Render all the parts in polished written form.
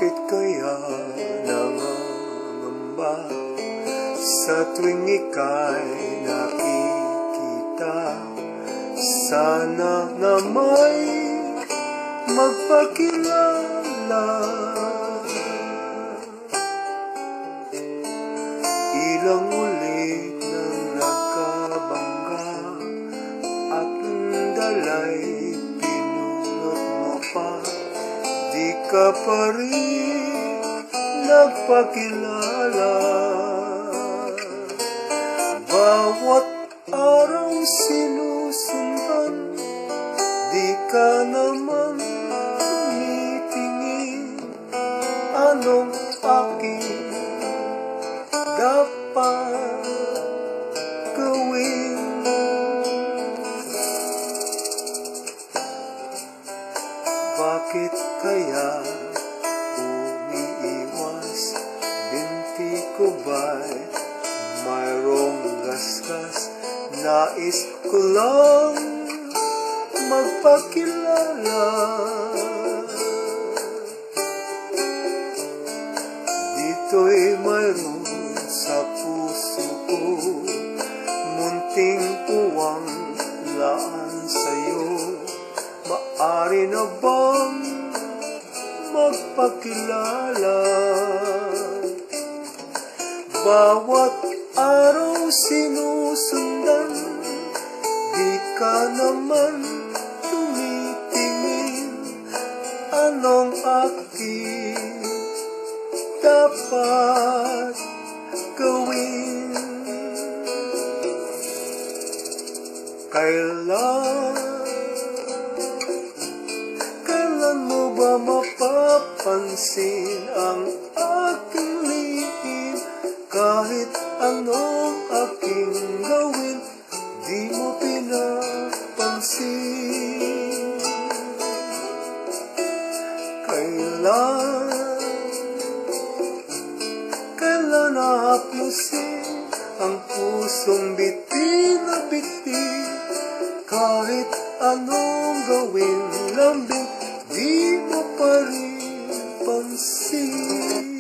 Bakit kaya nangangamba sa tuwing ika'y nakikita? Sana na may magpakilala. Ilang ulit nang nagkabangga at ang dalay pinunot mo pa, di ka pa rin nagpakilala. Bawat araw sinusundan, di ka naman tumitingin. Anong aking dapat gawin? Bakit kaya umiiwas? Binti ko ba'y mayroong gasgas? Nais ko lang magpakilala. Dito'y mayroon sa puso ko, munting puwang laan sa'yo. Maari na bang magpakilala? Bawat araw sinusundan, di ka naman tumitingin. Anong aking dapat gawin? Kailan mo ba mapapansin ang aking lihim? Kahit anong aking gawin, di mo pinapansin. Kailan nahaplusin ang pusong bitin na bitin? Kahit anong gawin, lambing, di mo pa rin pansin.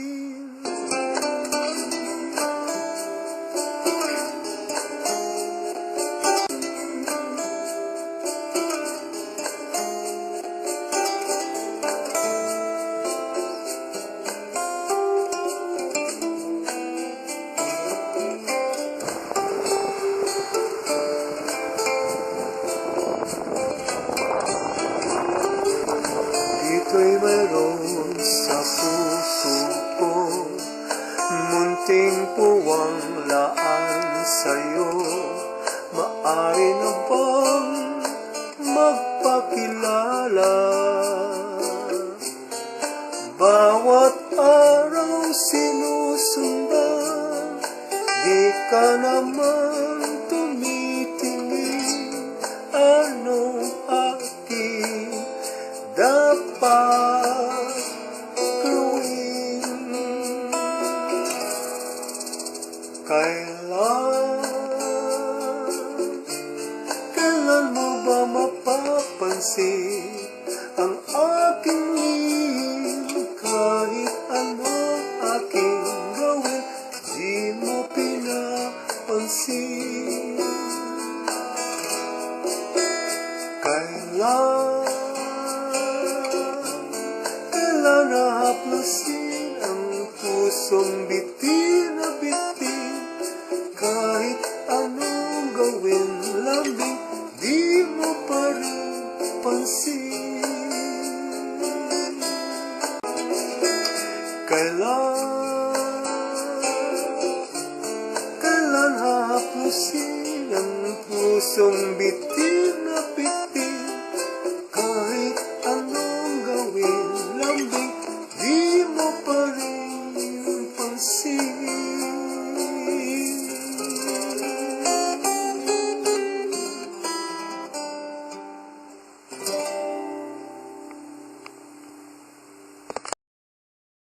Dito'y mayroon sa puso ko, munting puwang laan sa'yo. Maari na bang magpakilala? Bawat araw sinusundan, di ka naman tumitingin. Anong aking dapat gawin? Kailan mo ba mapapansin ang aking lihim? Kahit anong aking gawin, di mo pinapansin. Kailan nahaplusin ang pusong bitin na bitin? Kahit anong gawin, lambing, di mo pa rin pansin.